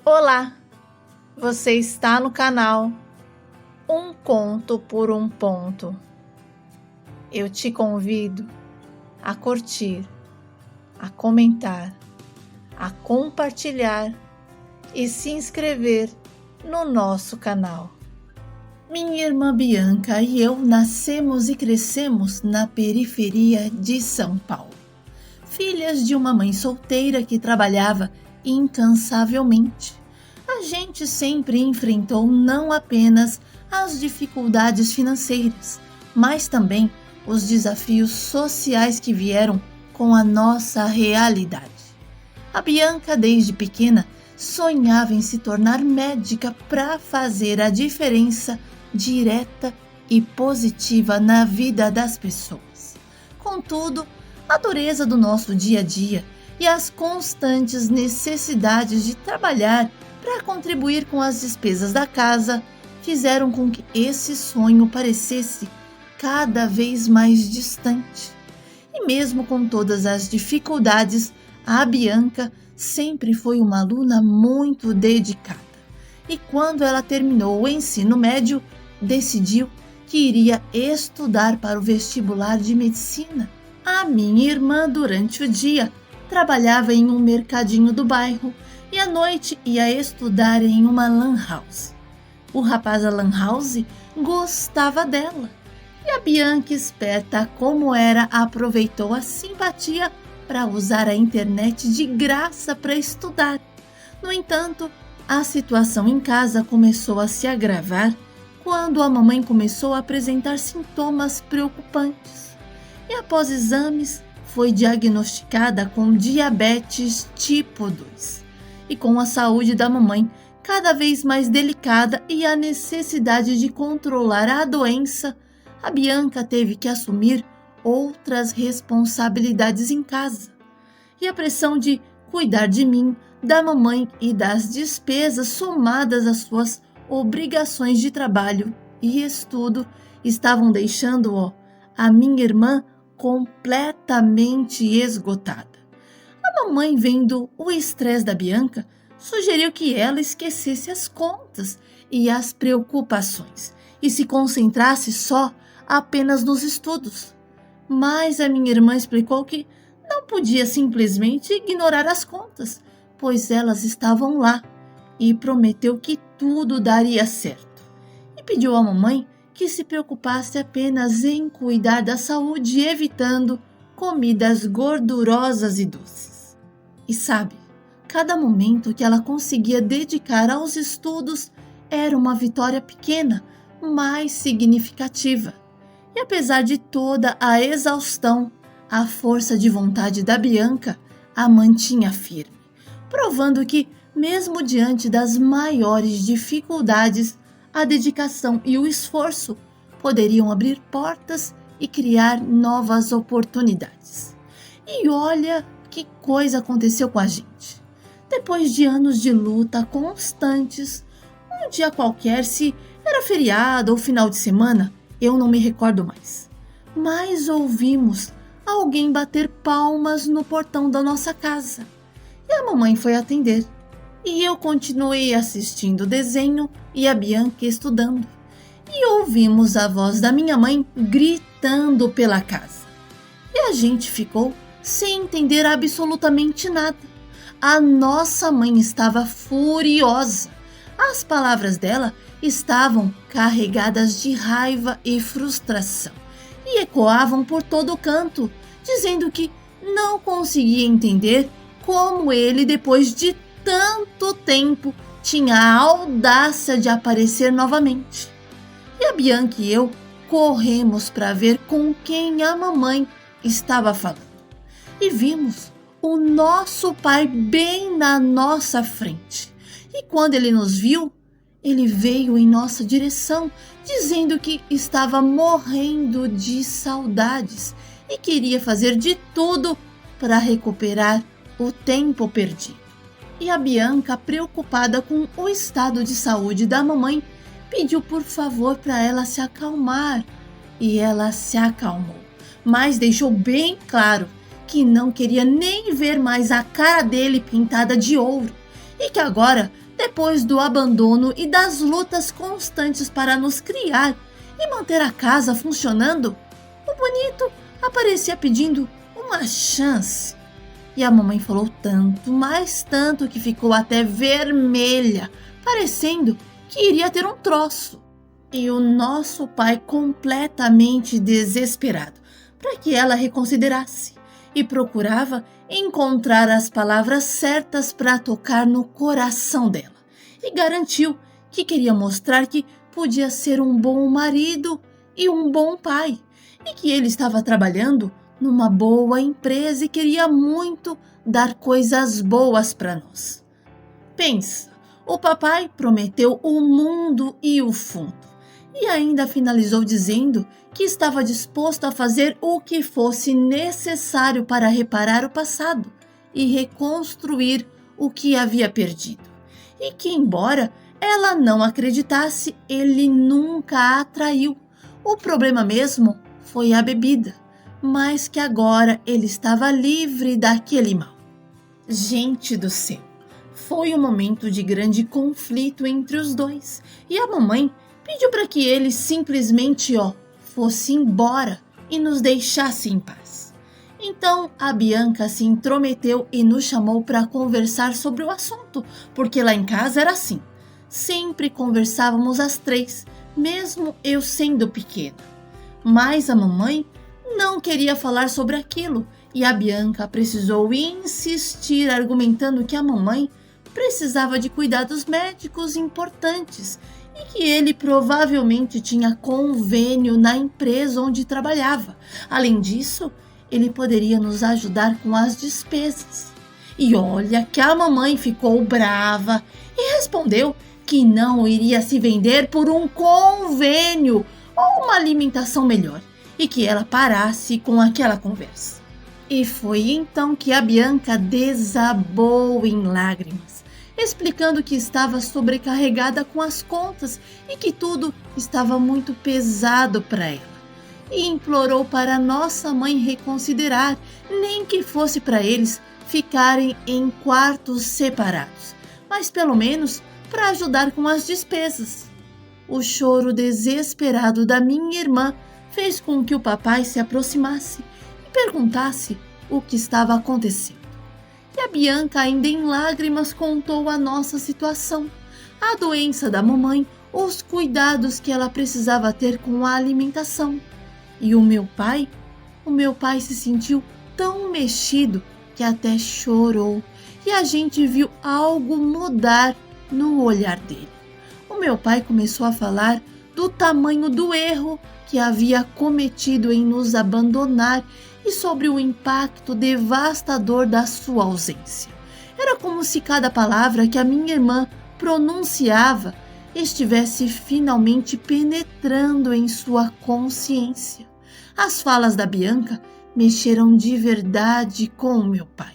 Olá, você está no canal Um Conto por um Ponto. Eu te convido a curtir, a comentar, a compartilhar e se inscrever no nosso canal. Minha irmã Bianca e eu nascemos e crescemos na periferia de São Paulo, filhas de uma mãe solteira que trabalhava incansavelmente. A gente sempre enfrentou não apenas as dificuldades financeiras, mas também os desafios sociais que vieram com a nossa realidade. A Bianca, desde pequena, sonhava em se tornar médica para fazer a diferença direta e positiva na vida das pessoas. Contudo, a dureza do nosso dia a dia e as constantes necessidades de trabalhar para contribuir com as despesas da casa fizeram com que esse sonho parecesse cada vez mais distante. E mesmo com todas as dificuldades, a Bianca sempre foi uma aluna muito dedicada. E quando ela terminou o ensino médio, decidiu que iria estudar para o vestibular de medicina. A minha irmã, durante o dia, trabalhava em um mercadinho do bairro e à noite ia estudar em uma lan house. O rapaz da lan house gostava dela e a Bianca, esperta como era, aproveitou a simpatia para usar a internet de graça para estudar. No entanto, a situação em casa começou a se agravar quando a mamãe começou a apresentar sintomas preocupantes e, após exames, foi diagnosticada com diabetes tipo 2. E com a saúde da mamãe cada vez mais delicada e a necessidade de controlar a doença, a Bianca teve que assumir outras responsabilidades em casa. E a pressão de cuidar de mim, da mamãe e das despesas somadas às suas obrigações de trabalho e estudo estavam deixando a minha irmã completamente esgotada. A mamãe, vendo o estresse da Bianca, sugeriu que ela esquecesse as contas e as preocupações e se concentrasse só apenas nos estudos. Mas a minha irmã explicou que não podia simplesmente ignorar as contas, pois elas estavam lá, e prometeu que tudo daria certo. E pediu à mamãe que se preocupasse apenas em cuidar da saúde, evitando comidas gordurosas e doces. E sabe, cada momento que ela conseguia dedicar aos estudos era uma vitória pequena, mas significativa. E apesar de toda a exaustão, a força de vontade da Bianca a mantinha firme, provando que, mesmo diante das maiores dificuldades, a dedicação e o esforço poderiam abrir portas e criar novas oportunidades. E olha que coisa aconteceu com a gente. Depois de anos de luta constantes, um dia qualquer, se era feriado ou final de semana, eu não me recordo mais, mas ouvimos alguém bater palmas no portão da nossa casa. E a mamãe foi atender. E eu continuei assistindo o desenho e a Bianca estudando. E ouvimos a voz da minha mãe gritando pela casa. E a gente ficou sem entender absolutamente nada. A nossa mãe estava furiosa. As palavras dela estavam carregadas de raiva e frustração e ecoavam por todo o canto, dizendo que não conseguia entender como ele, depois de tanto tempo, tinha a audácia de aparecer novamente. E a Bianca e eu corremos para ver com quem a mamãe estava falando. E vimos o nosso pai bem na nossa frente. E quando ele nos viu, ele veio em nossa direção, dizendo que estava morrendo de saudades e queria fazer de tudo para recuperar o tempo perdido. E a Bianca, preocupada com o estado de saúde da mamãe, pediu por favor para ela se acalmar. E ela se acalmou, mas deixou bem claro que não queria nem ver mais a cara dele pintada de ouro e que agora, depois do abandono e das lutas constantes para nos criar e manter a casa funcionando, o bonito aparecia pedindo uma chance. E a mamãe falou tanto, mas tanto, que ficou até vermelha, parecendo que iria ter um troço. E o nosso pai completamente desesperado para que ela reconsiderasse e procurava encontrar as palavras certas para tocar no coração dela, e garantiu que queria mostrar que podia ser um bom marido e um bom pai, e que ele estava trabalhando numa boa empresa e queria muito dar coisas boas para nós. Pensa, o papai prometeu o mundo e o fundo, e ainda finalizou dizendo que estava disposto a fazer o que fosse necessário para reparar o passado e reconstruir o que havia perdido. E que, embora ela não acreditasse, ele nunca a traiu. O problema mesmo foi a bebida, mas que agora ele estava livre daquele mal. Gente do céu, foi um momento de grande conflito entre os dois, e a mamãe pediu para que ele simplesmente fosse embora e nos deixasse em paz. Então a Bianca se intrometeu e nos chamou para conversar sobre o assunto, porque lá em casa era assim. Sempre conversávamos as três, mesmo eu sendo pequena. Mas a mamãe não queria falar sobre aquilo, e a Bianca precisou insistir, argumentando que a mamãe precisava de cuidados médicos importantes e que ele provavelmente tinha convênio na empresa onde trabalhava. Além disso, ele poderia nos ajudar com as despesas. E olha que a mamãe ficou brava e respondeu que não iria se vender por um convênio ou uma alimentação melhor, e que ela parasse com aquela conversa. E foi então que a Bianca desabou em lágrimas, explicando que estava sobrecarregada com as contas e que tudo estava muito pesado para ela. E implorou para nossa mãe reconsiderar, nem que fosse para eles ficarem em quartos separados, mas pelo menos para ajudar com as despesas. O choro desesperado da minha irmã fez com que o papai se aproximasse e perguntasse o que estava acontecendo. E a Bianca, ainda em lágrimas, contou a nossa situação, a doença da mamãe, os cuidados que ela precisava ter com a alimentação. E o meu pai se sentiu tão mexido que até chorou, e a gente viu algo mudar no olhar dele. O meu pai começou a falar do tamanho do erro que havia cometido em nos abandonar e sobre o impacto devastador da sua ausência. Era como se cada palavra que a minha irmã pronunciava estivesse finalmente penetrando em sua consciência. As falas da Bianca mexeram de verdade com o meu pai.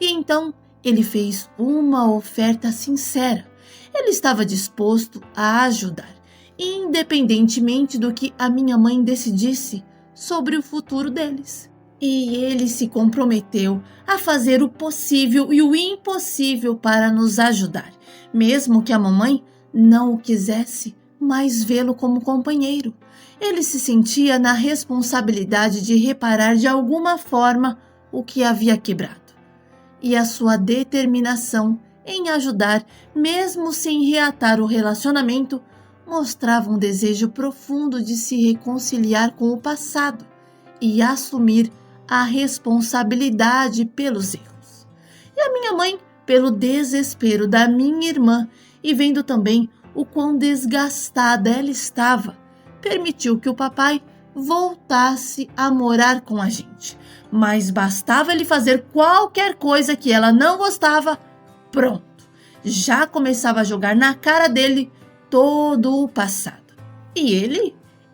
E então ele fez uma oferta sincera. Ele estava disposto a ajudar, independentemente do que a minha mãe decidisse sobre o futuro deles. E ele se comprometeu a fazer o possível e o impossível para nos ajudar, mesmo que a mamãe não o quisesse mais vê-lo como companheiro. Ele se sentia na responsabilidade de reparar de alguma forma o que havia quebrado. E a sua determinação em ajudar, mesmo sem reatar o relacionamento, mostrava um desejo profundo de se reconciliar com o passado e assumir a responsabilidade pelos erros. E a minha mãe, pelo desespero da minha irmã e vendo também o quão desgastada ela estava, permitiu que o papai voltasse a morar com a gente. Mas bastava ele fazer qualquer coisa que ela não gostava, pronto, já começava a jogar na cara dele todo o passado. E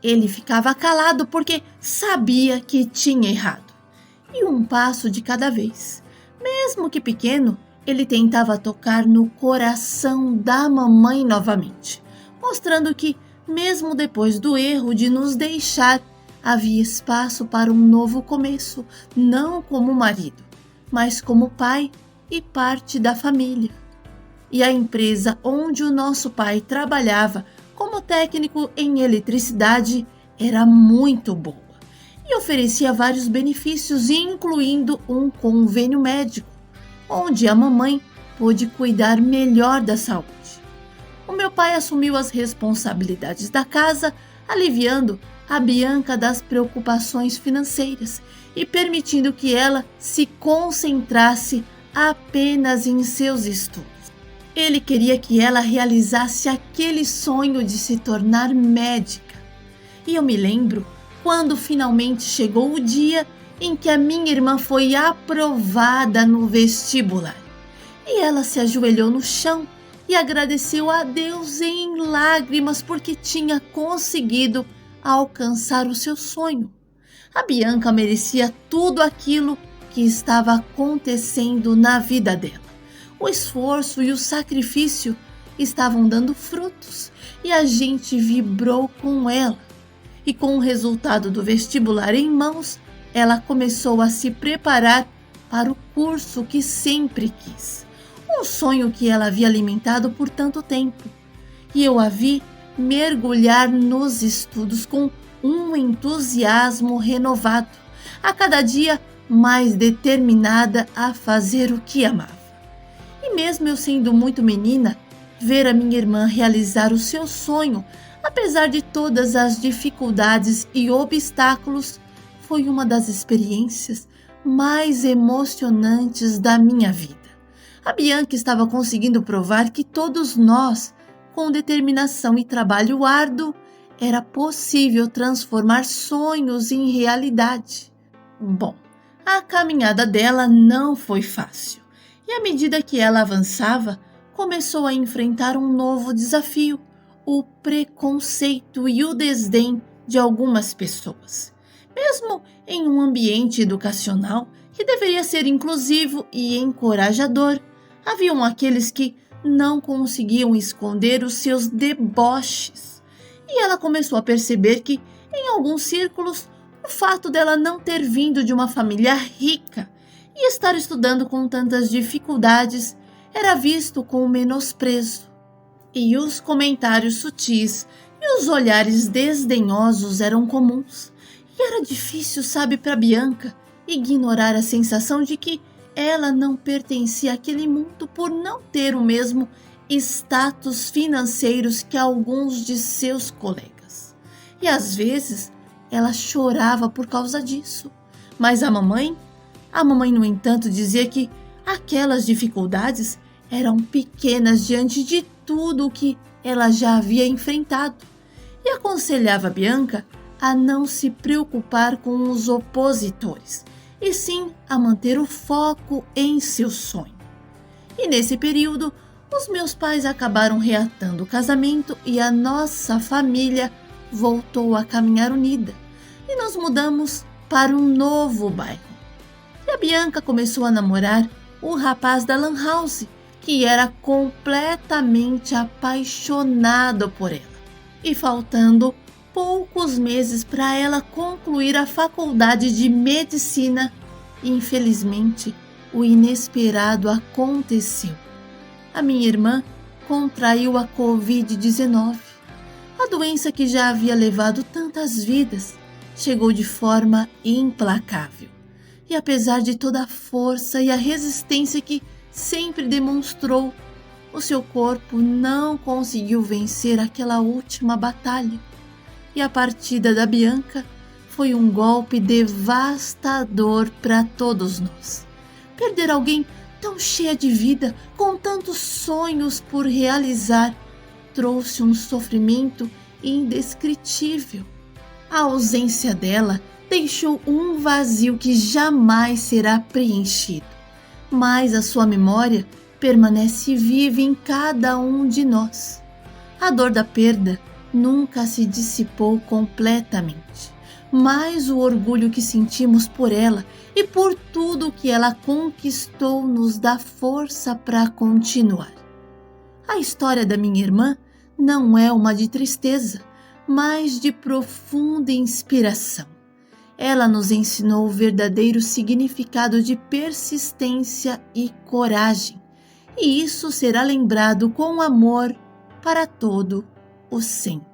ele ficava calado porque sabia que tinha errado. E um passo de cada vez. Mesmo que pequeno, ele tentava tocar no coração da mamãe novamente, mostrando que, mesmo depois do erro de nos deixar, havia espaço para um novo começo, não como marido, mas como pai e parte da família. e a empresa onde o nosso pai trabalhava como técnico em eletricidade era muito boa e oferecia vários benefícios, incluindo um convênio médico, onde a mamãe pôde cuidar melhor da saúde. O meu pai assumiu as responsabilidades da casa, aliviando a Bianca das preocupações financeiras e permitindo que ela se concentrasse apenas em seus estudos. Ele queria que ela realizasse aquele sonho de se tornar médica. E eu me lembro quando finalmente chegou o dia em que a minha irmã foi aprovada no vestibular. E ela se ajoelhou no chão e agradeceu a Deus em lágrimas porque tinha conseguido alcançar o seu sonho. A Bianca merecia tudo aquilo que estava acontecendo na vida dela. O esforço e o sacrifício estavam dando frutos e a gente vibrou com ela. E com o resultado do vestibular em mãos, ela começou a se preparar para o curso que sempre quis. Um sonho que ela havia alimentado por tanto tempo. E eu a vi mergulhar nos estudos com um entusiasmo renovado, a cada dia mais determinada a fazer o que amava. E mesmo eu sendo muito menina, ver a minha irmã realizar o seu sonho, apesar de todas as dificuldades e obstáculos, foi uma das experiências mais emocionantes da minha vida. A Bianca estava conseguindo provar que todos nós, com determinação e trabalho árduo, era possível transformar sonhos em realidade. Bom, a caminhada dela não foi fácil, e à medida que ela avançava, começou a enfrentar um novo desafio: o preconceito e o desdém de algumas pessoas. Mesmo em um ambiente educacional que deveria ser inclusivo e encorajador, haviam aqueles que não conseguiam esconder os seus deboches. E ela começou a perceber que, em alguns círculos, o fato dela não ter vindo de uma família rica e estar estudando com tantas dificuldades era visto com menosprezo. E os comentários sutis e os olhares desdenhosos eram comuns. E era difícil, sabe, para Bianca ignorar a sensação de que ela não pertencia àquele mundo por não ter o mesmo status financeiros que alguns de seus colegas. E às vezes ela chorava por causa disso. Mas a mamãe, no entanto, dizia que aquelas dificuldades eram pequenas diante de tudo o que ela já havia enfrentado e aconselhava Bianca a não se preocupar com os opositores, e sim a manter o foco em seu sonho. E nesse período, os meus pais acabaram reatando o casamento e a nossa família voltou a caminhar unida. E nós mudamos para um novo bairro. E a Bianca começou a namorar o rapaz da Lan House, que era completamente apaixonado por ela. E faltando poucos meses para ela concluir a faculdade de medicina, infelizmente, o inesperado aconteceu. A minha irmã contraiu a Covid-19. A doença que já havia levado tantas vidas chegou de forma implacável. E apesar de toda a força e a resistência que sempre demonstrou, o seu corpo não conseguiu vencer aquela última batalha. E a partida da Bianca foi um golpe devastador para todos nós. Perder alguém tão cheia de vida, com tantos sonhos por realizar, trouxe um sofrimento indescritível. A ausência dela deixou um vazio que jamais será preenchido, mas a sua memória permanece viva em cada um de nós. A dor da perda nunca se dissipou completamente, mas o orgulho que sentimos por ela e por tudo que ela conquistou nos dá força para continuar. A história da minha irmã não é uma de tristeza, mas de profunda inspiração. Ela nos ensinou o verdadeiro significado de persistência e coragem, e isso será lembrado com amor para todo o sempre.